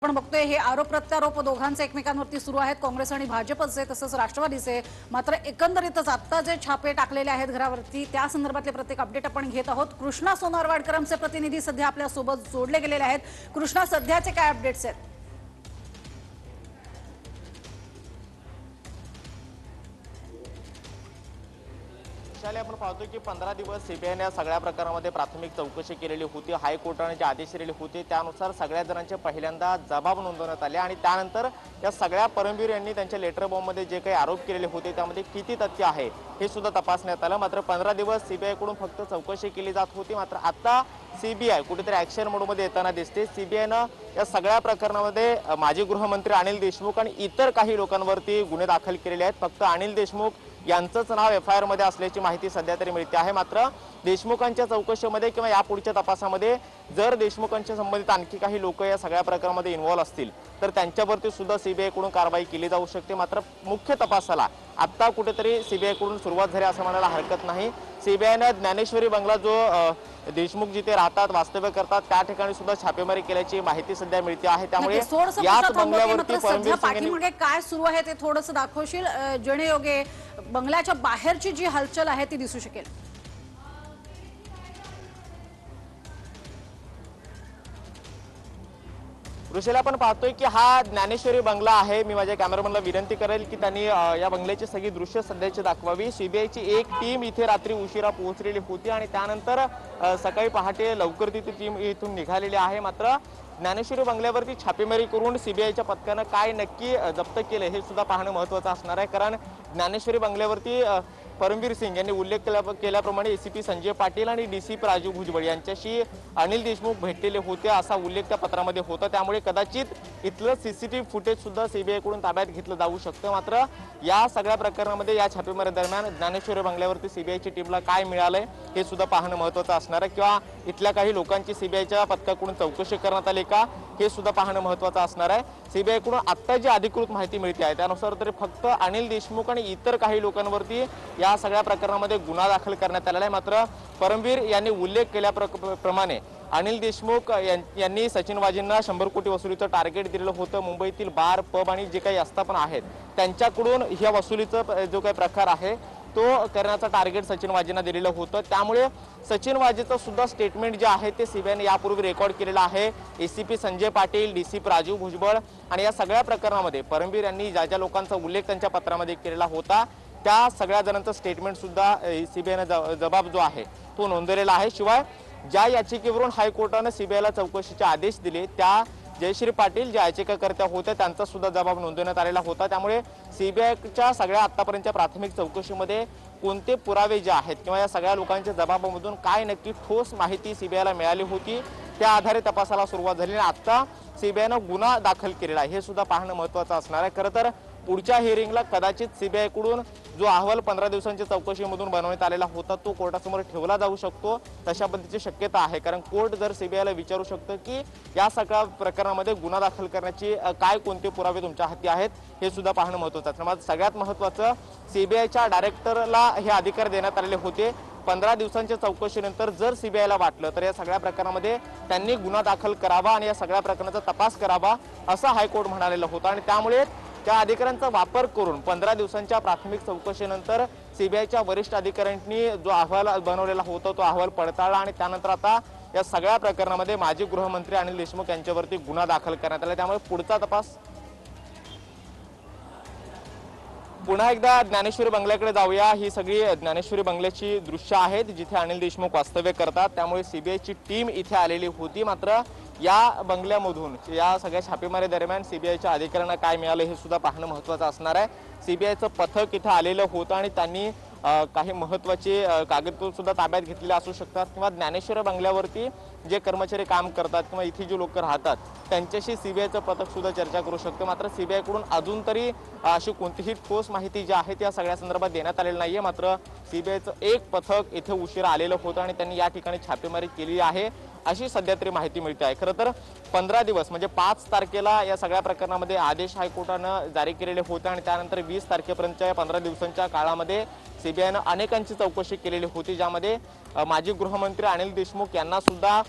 आपण बघतोय हे आरोप प्रत्यारोप दोघांचे एकमेकांवरती सुरू आहेत, काँग्रेस आणि भाजपचे तसंच राष्ट्रवादीचे। मात्र एकंदरीतच आता जे छापे टाकलेले आहेत घरावरती त्या संदर्भातले प्रत्येक अपडेट आपण घेत आहोत। कृष्णा सोनारवाडकरांचे प्रतिनिधी सध्या आपल्या सोबत जोडले गेलेले आहेत। कृष्णा, सध्याचे काय अपडेट्स आहेत? आपण पाहतो की 15 दिवस सीबीआयने या सगळ्या प्रकारामध्ये प्राथमिक चौकशी केलेली होती। हायकोर्टाने जे आदेश दिलेले होते त्यानुसार सगळ्या जणांचे पहिल्यांदा जबाब नोंदवण्यात आले आणि त्यानंतर या सगळ्या परमवीर यांनी त्यांच्या लेटर बॉम्बमध्ये जे काही आरोप केलेले होते त्यामध्ये किती तथ्य आहे हे सुद्धा तपासण्यात आलं। मात्र 15 दिवस सीबीआय कडून फक्त चौकशी केली जात होती। मात्र आता सीबीआय कुठेतरी ऍक्शन मोडमध्ये येताना दिसते। सीबीआयनं या सगळ्या प्रकरणामध्ये माजी गृहमंत्री अनिल देशमुख आणि इतर काही लोकांवरती गुन्हे दाखल केलेले आहेत। फक्त अनिल देशमुख यांचंच नाव एफआयआर मध्ये असल्याची माहिती सध्या तरी मिळते आहे। मात्र देशमुखांच्या चौकशीमध्ये किंवा यापुढच्या तपासामध्ये जर देशमुखांच्या संबंधित आणखी काही लोक या सगळ्या प्रकारामध्ये इन्व्हॉल्व असतील तर त्यांच्यावरती सुद्धा सीबीआय कडून कारवाई केली जाऊ शकते। मात्र मुख्य तपासाला आता कुठेतरी सीबीआय कडून सुरुवात झाली असं म्हणायला हरकत नाही। सीबीआयने ज्ञानेश्वरी बंगला जो देशमुख जिथे राहतात वास्तव्य करतात त्या ठिकाणी सुद्धा छापेमारी केल्याची माहिती सध्या मिळते आहे। त्यामुळे याच बंगल्यावरती परमवीर पाठीमागे काय सुरू आहे ते थोडंसं दाखवशील जेणेयोगे बंगल्याच्या बाहेरची जी हलचल आहे ती दिसू शकेल? ऋषीला आपण पाहतोय की हा ज्ञानेश्वरी बंगला आहे। मी माझ्या कॅमेरामॅनला विनंती करेल की त्यांनी या बंगल्याची सगळी दृश्य सध्याची दाखवावी। सीबीआयची एक टीम इथे रात्री उशिरा पोहोचलेली होती आणि त्यानंतर सकाळी पहाटे लवकर ती टीम इथून निघालेली आहे। मात्र ज्ञानेश्वरी बंगल्यावरती छापेमारी करून सीबीआयच्या पथकानं काय नक्की जप्त केले हे सुद्धा पाहणं महत्त्वाचं असणार आहे। कारण ज्ञानेश्वरी बंगल्यावरती परमवीर सिंग यांनी उल्लेख केल्याप्रमाणे एसीपी संजय पाटील आणि डीसीपी राजू भुजबळ यांच्याशी अनिल देशमुख भेटलेले होते असा उल्लेख त्या पत्रामध्ये होता। त्यामुळे कदाचित इथलं सीसीटीव्ही फुटेज सुद्धा सीबीआय कडून ताब्यात घेतलं जाऊ शकतं। मात्र या सगळ्या प्रकरणामध्ये या छापेमारी दरम्यान ज्ञानेश्वरी बंगल्यावरती सीबीआयची टीमला काय मिळालंय हे सुद्धा पाहणं महत्त्वाचं असणार आहे किंवा इथल्या काही लोकांची सीबीआयच्या पथकाकडून चौकशी करण्यात आली का हे सुद्धा पाहणं महत्त्वाचं असणार आहे। सीबीआय कडून आता जी अधिकृत माहिती मिळते आहे त्यानुसार तरी फक्त अनिल देशमुख आणि इतर काही लोकांवरती या सगळ्या प्रकरणामध्ये गुन्हा दाखल करण्यात आलेला आहे। मात्र परमवीर यांनी उल्लेख केल्याप्रमाणे अनिल देशमुख यांनी सचिन वाजेंना 100 कोटी वसुलीचं टार्गेट दिलेलं होतं। मुंबईतील बार पब आणि जे काही आस्थापना आहेत त्यांच्याकडून ह्या वसुलीचा जो काही प्रकार आहे तो करण्याचा टार्गेट सचिन वाजेंना दिलेलं होतं। त्यामुळे सचिन वाजेचं सुद्धा स्टेटमेंट जे आहे ते सीबीआयने यापूर्वी रेकॉर्ड केलेलं आहे। एसीपी संजय पाटील, डीसीपी राजू भुजबळ आणि या सगळ्या प्रकरणामध्ये परमवीर यांनी ज्या ज्या लोकांचा उल्लेख त्यांच्या पत्रामध्ये केलेला होता त्या सगळ्या जणांचं स्टेटमेंट सुद्धा सीबीआयने जबाब जो आहे तो नोंदवलेला आहे। शिवाय ज्या याचिकेवरून हायकोर्टाने सीबीआयला चौकशीचे आदेश दिले त्या जयश्री पाटील ज्या याचिकाकर्त्या होत्या त्यांचा सुद्धा जबाब नोंदवण्यात आलेला होता। त्यामुळे सीबीआयच्या सगळ्या आतापर्यंतच्या प्राथमिक चौकशीमध्ये कोणते पुरावे जे आहेत किंवा या सगळ्या लोकांच्या जबाबामधून काय नक्की ठोस माहिती सीबीआयला मिळाली होती त्या आधारे तपासाला सुरुवात झाली आणि आता सीबीआयनं गुन्हा दाखल केलेला आहे हे सुद्धा पाहणं महत्त्वाचं असणार आहे। खरं तर पुढच्या हिअरिंगला कदाचित सीबीआय कडून जो अहवाल 15 दिवसांच्या चौकशीमधून बनवण्यात आलेला होता तो कोर्टासमोर ठेवला जाऊ शकतो तशा पद्धतीची शक्यता आहे। कारण कोर्ट जर सीबीआयला विचारू शकतं की या सगळ्या प्रकरणामध्ये गुन्हा दाखल करण्याची काय कोणते पुरावे तुमच्या हाती आहेत हे सुद्धा पाहणं महत्त्वाचं आहे। मात्र सगळ्यात महत्त्वाचं सीबीआयच्या डायरेक्टरला हे अधिकार देण्यात आलेले होते। 15 दिवसांच्या चौकशीनंतर जर सीबीआयला वाटलं तर या सगळ्या प्रकरणामध्ये त्यांनी गुन्हा दाखल करावा आणि या सगळ्या प्रकरणाचा तपास करावा असं हायकोर्ट म्हणालेलं होतं आणि त्यामुळे त्या अधिकाऱ्यांचा वापर करून 15 दिवसांच्या प्राथमिक चौकशीनंतर सीबीआयच्या वरिष्ठ अधिकाऱ्यांनी जो अहवाल बनवलेला होता तो अहवाल पडताळला आणि त्यानंतर आता या सगळ्या प्रकरणामध्ये माजी गृहमंत्री अनिल देशमुख यांच्यावरती गुन्हा दाखल करण्यात आला। त्यामुळे पुढचा तपास पुन्हा एकदा ज्ञानेश्वरी बंगल्याकडे जाऊया। ही सगळी ज्ञानेश्वरी बंगल्याची दृश्य आहेत जिथे अनिल देशमुख वास्तव्य करतात। त्यामुळे सीबीआयची टीम इथे आलेली होती। मात्र या बंगल्यामधून या सगळ्या छापेमारी दरम्यान सीबीआयच्या अधिकाऱ्यांना काय मिळालं हे सुद्धा पाहणं महत्त्वाचं असणार आहे। सीबीआयचं पथक इथे आलेलं होतं आणि त्यांनी काही महत्त्वाचे कागदपत्र सुद्धा ताब्यात घेतलेले असू शकतात किंवा ज्ञानेश्वरी बंगल्यावरती जे कर्मचारी काम करतात किंवा इथे जे लोक राहतात त्यांच्याशी सीबीआयचं पथक सुद्धा चर्चा करू शकतं। मात्र सीबीआय कडून अजून तरी अशी कोणतीही ठोस माहिती जी आहे त्या सगळ्या संदर्भात देण्यात आलेली नाहीये। मात्र सीबीआयचं एक पथक इथे उशिरा आलेलं होतं आणि त्यांनी या ठिकाणी छापेमारी केली आहे अशी सध्या तरी माहिती मिळते आहे। खरं तर 15 दिवस म्हणजे 5 तारखेला या सगळ्या प्रकरणामध्ये आदेश हायकोर्टानं जारी केलेले होते आणि त्यानंतर 20 तारखेपर्यंतच्या या 15 दिवसांच्या काळामध्ये सीबीआयनं अनेकांची चौकशी केलेली होती ज्यामध्ये माजी गृहमंत्री अनिल देशमुख यांना सुद्धा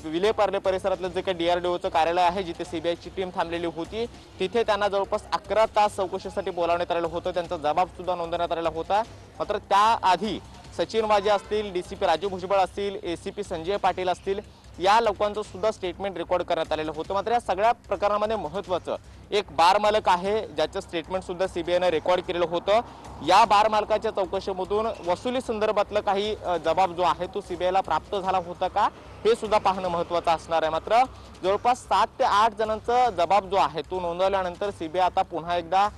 विलेपार्ले परिसरातलं जे काही DRDOचं कार्यालय आहे जिथे सीबीआयची टीम थांबलेली होती तिथे त्यांना जवळपास 11 तास चौकशीसाठी बोलावण्यात आलेलं होतं। त्यांचा जबाब सुद्धा नोंदवण्यात आलेला होता। मात्र त्याआधी सचिन वाजे असतील, DCP राजू भुजबळ असतील, ACP संजय पाटील असतील या लोकांचं सुद्धा स्टेटमेंट रेकॉर्ड करण्यात आलेलं होतं। मात्र या सगळ्या प्रकरणामध्ये महत्त्वाचं एक बार मालक आहे ज्याचं स्टेटमेंट सुद्धा सीबीआयने रेकॉर्ड केलेलं होतं। या बार मालकाच्या चौकशीमधून वसुली संदर्भातला काही जबाब जो आहे तो सीबीआयला प्राप्त झाला होता का हे सुद्धा पाहणं महत्त्वाचं असणार आहे। मात्र जवळपास 7 ते 8 जणांचा जबाब जो आहे तो नोंदवल्यानंतर सीबीआय आता पुन्हा एकदा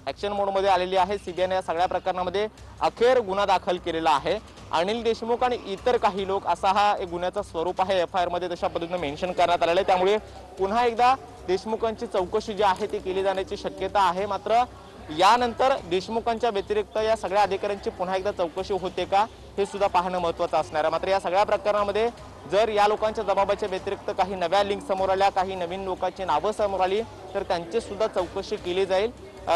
ऍक्शन मोडमध्ये आलेली आहे। सीबीआयने या सगळ्या प्रकरणामध्ये अखेर गुन्हा दाखल केलेला आहे। अनिल देशमुख आणि इतर काही लोक असा हा एक गुन्ह्याचा स्वरूप आहे FIR मध्ये तशा पद्धतीने मेन्शन करण्यात आलेलं आहे। त्यामुळे पुन्हा एकदा देशमुखांची चौकशी जी आहे ती केली जाण्याची शक्यता आहे। मात्र यानंतर देशमुखांच्या व्यतिरिक्त या सगळ्या अधिकाऱ्यांची पुन्हा एकदा चौकशी होते का हे सुद्धा पाहणं महत्त्वाचं असणार आहे। मात्र या सगळ्या प्रकरणामध्ये जर या लोकांच्या जबाबाच्या व्यतिरिक्त काही नव्या लिंक समोर आल्या, काही नवीन लोकांची नावं समोर आली तर त्यांची सुद्धा चौकशी केली जाईल।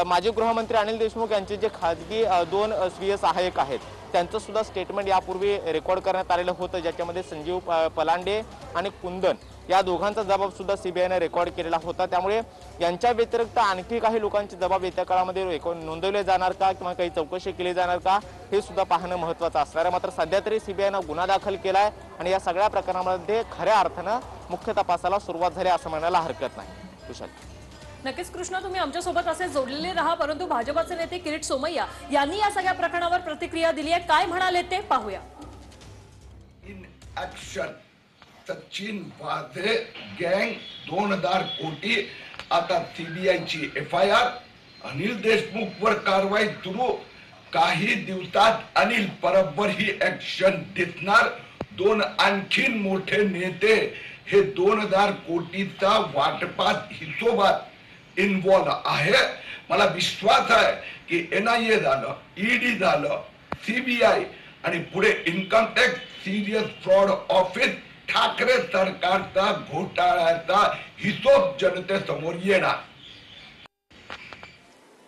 माजी गृहमंत्री अनिल देशमुख यांचे जे खाजगी 2 स्वीय सहाय्यक आहेत त्यांचं सुद्धा स्टेटमेंट यापूर्वी रेकॉर्ड करण्यात आलेलं होतं ज्याच्यामध्ये संजीव पलांडे आणि कुंदन या दोघांचा जबाब सुद्धा सीबीआयने रेकॉर्ड केलेला होता। त्यामुळे यांच्या व्यतिरिक्त आणखी काही लोकांचे जबाब येत्या काळामध्ये नोंदवले जाणार का किंवा काही चौकशी केली जाणार का हे सुद्धा पाहणं महत्त्वाचं असणार आहे। मात्र सध्या तरी सीबीआयनं गुन्हा दाखल केलाय आणि या सगळ्या प्रकरणामध्ये खऱ्या अर्थानं मुख्य तपासाला सुरुवात झाली असं म्हणायला हरकत नाही। कुशल नक्कीच कृष्णा, तुम्ही आमच्यासोबत असे जोडलेले राहा। परंतु भाजपचे नेते किरीट सोमय्या यांनी या सगळ्या प्रकरणावर प्रतिक्रिया दिली आहे। काय म्हणाले ते पाहूया। इन ऍक्शन सचिन वाझे गँग 2000 कोटी आता सीबीआयची FIR अनिल देशमुख वर कारवाई सुरू। काही दिवसात अनिल परबवर ही ऍक्शन दिसणार। 2 आणखीन मोठे नेते हे 2000 कोटीचा वाटपात हिशोबात इन्व्हॉल्व आहे। मला विश्वास आहे की NIA झालं, ED झालं, CBI आणि पुढे income tax serious fraud office Thackeray सरकारचा घोटाळ्याचा हिशोब जनतेसमोर येणार।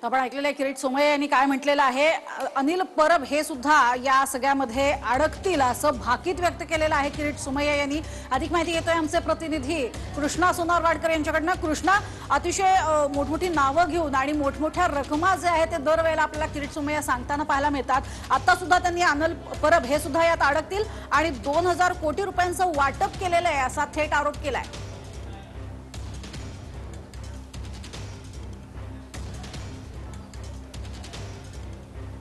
आपण ऐकलेलं आहे किरीट सोमय्या यांनी काय म्हटलेलं आहे। अनिल परब हे सुद्धा या सगळ्यामध्ये अडकतील असं भाकीत व्यक्त केलेलं आहे किरीट सोमय्या यांनी। अधिक माहिती घेतोय आमचे प्रतिनिधी कृष्णा सोनारवाडकर यांच्याकडनं। कृष्णा, अतिशय मोठमोठी नावं घेऊन आणि मोठमोठ्या रकमा जे आहेत ते दरवेळेला आपल्याला किरीट सोमय्या सांगताना पाहायला मिळतात। आता सुद्धा त्यांनी अनिल परब हे सुद्धा यात अडकतील आणि 2000 कोटी रुपयांचं वाटप केलेलं आहे असा थेट आरोप केलाय।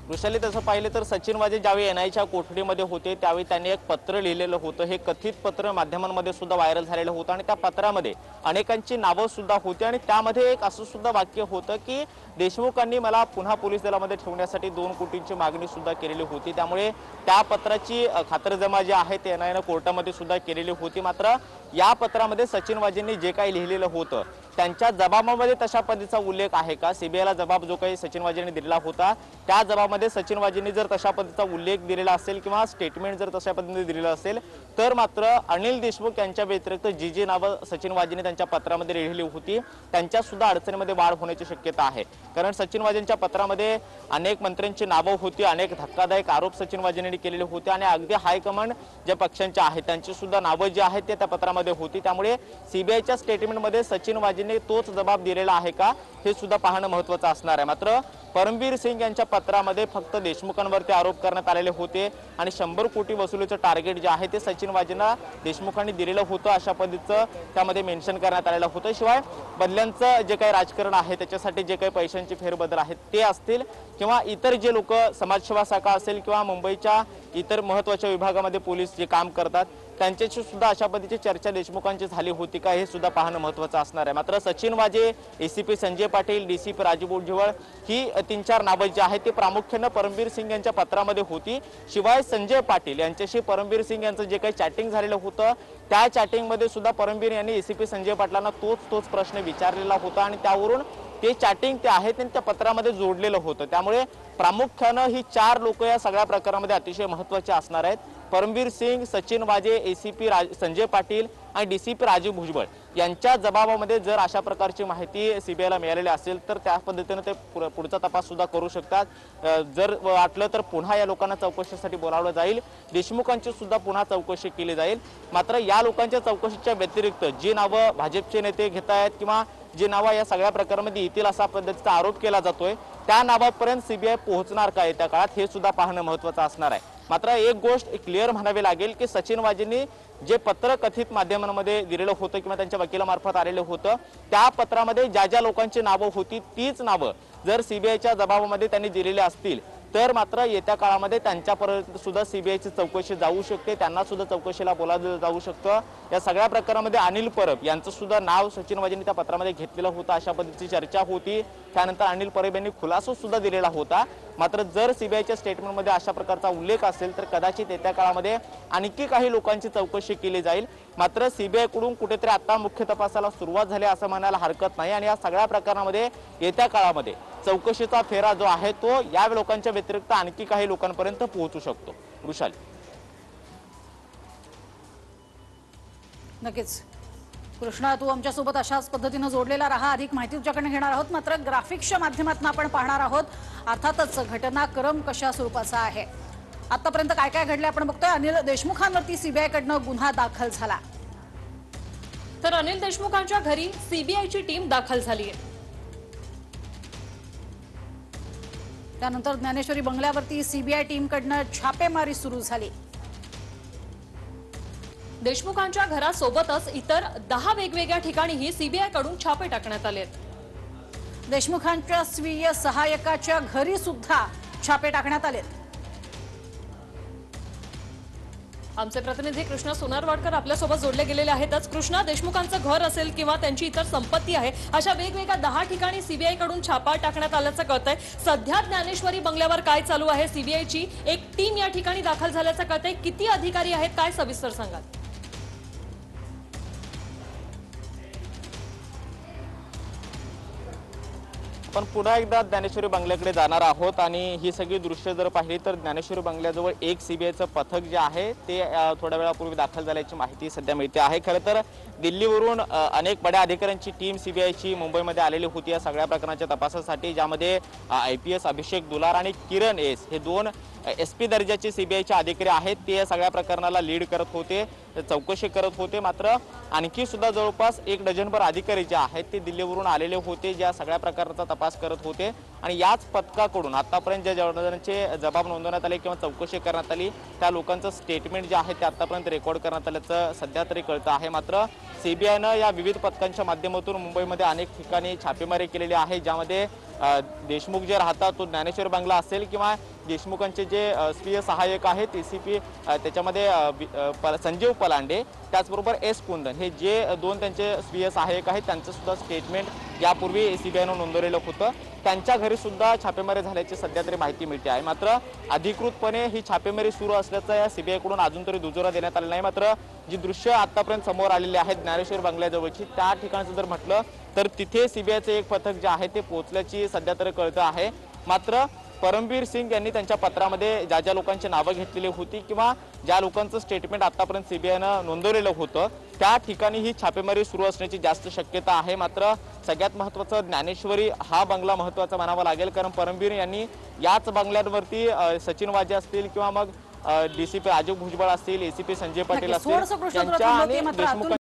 वृषाली, तसं पाहिलं तर सचिन वाजे ज्यावेळी NIAच्या कोठडीमध्ये होते त्यावेळी त्यांनी एक पत्र लिहिलेलं होतं। हे कथित पत्र माध्यमांमध्ये सुद्धा व्हायरल झालेलं होतं आणि त्या पत्रामध्ये अनेकांची नावं सुद्धा होती आणि त्यामध्ये एक असं सुद्धा वाक्य होतं की देशमुखांनी मला पुन्हा पोलीस दलामध्ये ठेवण्यासाठी 2 कोटींची मागणी सुद्धा केलेली होती। त्यामुळे त्या पत्राची खातरजमा जी आहे ते NIAनं कोर्टामध्ये सुद्धा केलेली होती। मात्र या पत्रामध्ये सचिन वाजेंनी जे काही लिहिलेलं होतं त्यांच्या जबाबामध्ये तशा पद्धतीचा उल्लेख आहे का? सीबीआयला जबाब जो काही सचिन वाजेंनी दिलेला होता त्या जबाबामध्ये सचिन वाजेंनी जर तशा पद्धतीचा उल्लेख दिलेला असेल किंवा स्टेटमेंट जर तशा पद्धतीने दिलेलं असेल तर मात्र अनिल देशमुख यांच्या व्यतिरिक्त जी नावं सचिन वाजेंनी त्यांच्या पत्रामध्ये लिहिली होती त्यांच्या सुद्धा अडचणीमध्ये वाढ होण्याची शक्यता आहे। कारण सचिन वाजेंच्या पत्रामध्ये अनेक मंत्र्यांची नावं होती, अनेक धक्कादायक आरोप सचिन वाजेंनी केलेले होते आणि अगदी हायकमांड ज्या पक्षांच्या आहेत त्यांची सुद्धा नावं जी आहेत ते त्या पत्रामध्ये होती। त्यामुळे सीबीआयच्या स्टेटमेंटमध्ये सचिन वाजेंनी तोच जबाब दिलेला आहे का हे सुद्धा पाहणं महत्त्वाचं असणार आहे। मात्र परमबीर सिंग यांच्या पत्रामध्ये फक्त देशमुखांवरती आरोप करण्यात आलेले होते आणि 100 कोटी वसुलीचं टार्गेट जे आहे ते सचिन वाजेंना देशमुखांनी दिलेलं होतं अशा पद्धतीचं त्यामध्ये मेन्शन करण्यात आलेलं होतं। शिवाय बदल्यांचं जे काही राजकारण आहे त्याच्यासाठी जे काही पैशांची फेरबदल आहेत ते असतील किंवा इतर जे लोक समाजसेवा शाखा असेल किंवा मुंबईच्या इतर महत्त्वाच्या विभागामध्ये पोलीस जे काम करतात त्यांच्याशी सुद्धा अशा पद्धतीची चर्चा देशमुखांची झाली होती का हे सुद्धा पाहणं महत्त्वाचं असणार आहे। मात्र सचिन वाजे, ACP संजय पाटील, DCP राजू भुजबळ ही 3-4 नावं जी आहेत ती प्रामुख्याने परमबीर सिंग यांच्या पत्रामध्ये होती। शिवाय संजय पाटील यांच्याशी परमबीर सिंग यांचं जे काही चॅटिंग झालेलं होतं त्या चॅटिंगमध्ये सुद्धा परमबीर यांनी ACP संजय पाटलांना तोच प्रश्न विचारलेला होता आणि त्यावरून ते चॅटिंग ते आहे त्या पत्रामध्ये जोडलेलं होतं। त्यामुळे प्रामुख्याने ही 4 लोक या सगळ्या प्रकारामध्ये अतिशय महत्त्वाचे असणार आहेत। परमवीर सिंग, सचिन वाजे, एसीपी संजय पाटील आणि डीसीपी राजीव भुजबळ यांच्या जबाबामध्ये जर अशा प्रकारची माहिती सीबीआयला मिळालेली असेल तर त्या पद्धतीने ते पुढचा तपास सुद्धा करू शकतात। जर वाटलं तर पुन्हा या लोकांना चौकशीसाठी बोलावलं जाईल, देशमुखांची सुद्धा पुन्हा चौकशी केली जाईल। मात्र या लोकांच्या चौकशीच्या व्यतिरिक्त जी नावं भाजपचे नेते घेत आहेत किंवा जी नावं या सगळ्या प्रकारामध्ये येतील असा पद्धतीचा आरोप केला जातोय त्या नावापर्यंत सीबीआय पोहोचणार का येत्या काळात हे सुद्धा पाहणं महत्त्वाचं असणार आहे। मात्र एक गोष्ट क्लिअर म्हणावी लागेल की सचिन वाजेंनी जे पत्र कथित माध्यमांमध्ये दिलेलं होतं किंवा त्यांच्या वकिलामार्फत आलेलं होतं त्या पत्रामध्ये ज्या ज्या लोकांची नावं होती तीच नावं जर सीबीआयच्या जबाबामध्ये त्यांनी दिलेली असतील तर मात्र येत्या काळामध्ये त्यांच्यापर्यंत सुद्धा सीबीआयची चौकशी जाऊ शकते, त्यांना सुद्धा चौकशीला बोलावलं जाऊ शकतं। या सगळ्या प्रकारामध्ये अनिल परब यांचं सुद्धा नाव सचिन वाजेंनी त्या पत्रामध्ये घेतलेलं होतं अशा पद्धतीची चर्चा होती। त्यानंतर अनिल परब यांनी खुलासा सुद्धा दिलेला होता। मात्र जर सीबीआयच्या स्टेटमेंटमध्ये अशा प्रकारचा उल्लेख असेल तर कदाचित येत्या काळामध्ये आणखी काही लोकांची चौकशी केली जाईल। मात्र सीबीआय कडून कुठेतरी आता मुख्य तपासाला सुरुवात झाली असं म्हणायला हरकत नाही आणि या सगळ्या प्रकारामध्ये येत्या काळामध्ये चौकशीचा फेरा जो आहे तो या लोकांच्या व्यतिरिक्त आणखी काही लोकांपर्यंत पोहोचू शकतो। वृषाली, नक्कीच कृष्णा, तू आमच्यासोबत अशाच पद्धतीने जोडलेला राहा, अधिक माहिती तुझ्याकडे घेणार आहोत। मात्र ग्राफिक्सच्या माध्यमातून आपण पाहणार आहोत अर्थातच घटनाक्रम कशा स्वरूपाचा आहे, आतापर्यंत काय काय घडले आपण बघतोय। अनिल देशमुखांवरती सीबीआय कडनं गुन्हा दाखल झाला, तर अनिल देशमुखांच्या घरी सीबीआयची टीम दाखल झाली आहे। त्यानंतर ज्ञानेश्वरी बंगल्यावरती सीबीआय टीम कडनं छापेमारी सुरू झाली। देशमुखांच्या घरासोबतच इतर 10 वेगवेगळ्या ठिकाणीही सीबीआय कडून छापे टाकण्यात आले आहेत। देशमुखांच्या स्वीय सहायकाच्या घरी सुद्धा छापे टाकण्यात आलेत। आमचे प्रतिनिधी कृष्णा सोनारवाडकर आपल्यासोबत जोडले गेलेले आहेतच। कृष्णा, देशमुखांचं घर असेल किंवा त्यांची इतर संपत्ती आहे अशा वेगवेगळ्या 10 ठिकाणी सीबीआय कडून छापा टाकण्यात आल्याचं कळतंय। सध्या ज्ञानेश्वरी बंगल्यावर काय चालू आहे? सीबीआयची एक टीम या ठिकाणी दाखल झाल्याचं कळतंय, किती अधिकारी आहेत, काय सविस्तर सांगाल? पण पुन्हा एकदा ज्ञानेश्वरी बंगल्याकडे जाणार आहोत आणि ही सगळी दृश्य जर पाहिली तर ज्ञानेश्वरी बंगल्याजवळ एक सीबीआयचं पथक जे आहे ते थोड्या वेळापूर्वी दाखल झाल्याची माहिती सध्या मिळते आहे। खरं तर दिल्लीवरून अनेक बड्या अधिकाऱ्यांची टीम सीबीआयची मुंबईमध्ये आलेली होती या सगळ्या प्रकरणाच्या तपासासाठी, ज्यामध्ये IPS अभिषेक दुलार आणि किरण एस हे 2 SP दर्जाचे सीबीआयचे अधिकारी आहेत। ते या सगळ्या प्रकरणाला लीड करत होते, चौकशी करत होते। मात्र आणखी सुद्धा जवळपास 1 डझनभर अधिकारी जे आहेत ते दिल्लीवरून आलेले होते, ज्या सगळ्या प्रकारचा तपास करत होते आणि याच पथकाकडून आतापर्यंत ज्या जबाबदारांचे जबाब नोंदवण्यात आले किंवा चौकशी करण्यात आली त्या लोकांचं स्टेटमेंट जे आहे ते आतापर्यंत रेकॉर्ड करण्यात आल्याचं सध्या तरी कळतं आहे। मात्र सीबीआयनं या विविध पथकांच्या माध्यमातून मुंबईमध्ये अनेक ठिकाणी छापेमारी केलेली आहे, ज्यामध्ये देशमुख जे राहतात तो ज्ञानेश्वर बंगला असेल किंवा देशमुखांचे जे स्वीय सहाय्यक आहेत एसीपी त्याच्यामध्ये संजीव पलांडे त्याचबरोबर एस कुंदन हे जे 2 त्यांचे स्वीय सहाय्यक आहेत त्यांचं सुद्धा स्टेटमेंट यापूर्वी सीबीआयनं नोंदवलेलं होतं। त्यांच्या घरी सुद्धा छापेमारी झाल्याची सध्या तरी माहिती मिळते आहे। मात्र अधिकृतपणे ही छापेमारी सुरू असल्याचं या सीबीआय कडून अजून तरी दुजोरा देण्यात आलेला नाही। मात्र जी दृश्य आतापर्यंत समोर आलेली आहेत ज्ञानेश्वर बंगल्याजवळची त्या ठिकाणचं जर म्हटलं तर तिथे सीबीआयचं एक पथक जे आहे ते पोहोचल्याची सध्या तरी कळतं आहे। मात्र परमवीर सिंग यांनी त्यांच्या पत्रामध्ये ज्या ज्या लोकांची नावं घेतलेली होती किंवा ज्या लोकांचं स्टेटमेंट आतापर्यंत सीबीआयनं नोंदवलेलं होतं त्या ठिकाणी ही छापेमारी सुरू असण्याची जास्त शक्यता आहे। मात्र सगळ्यात महत्त्वाचं ज्ञानेश्वरी हा बंगला महत्त्वाचा म्हणावा लागेल, कारण परमवीर यांनी याच बंगल्यांवरती सचिन वाजे असतील किंवा मग डीसीपी राजीव भुजबळ असतील, एसीपी संजय पाटील असतील यांच्या आणि देशमुख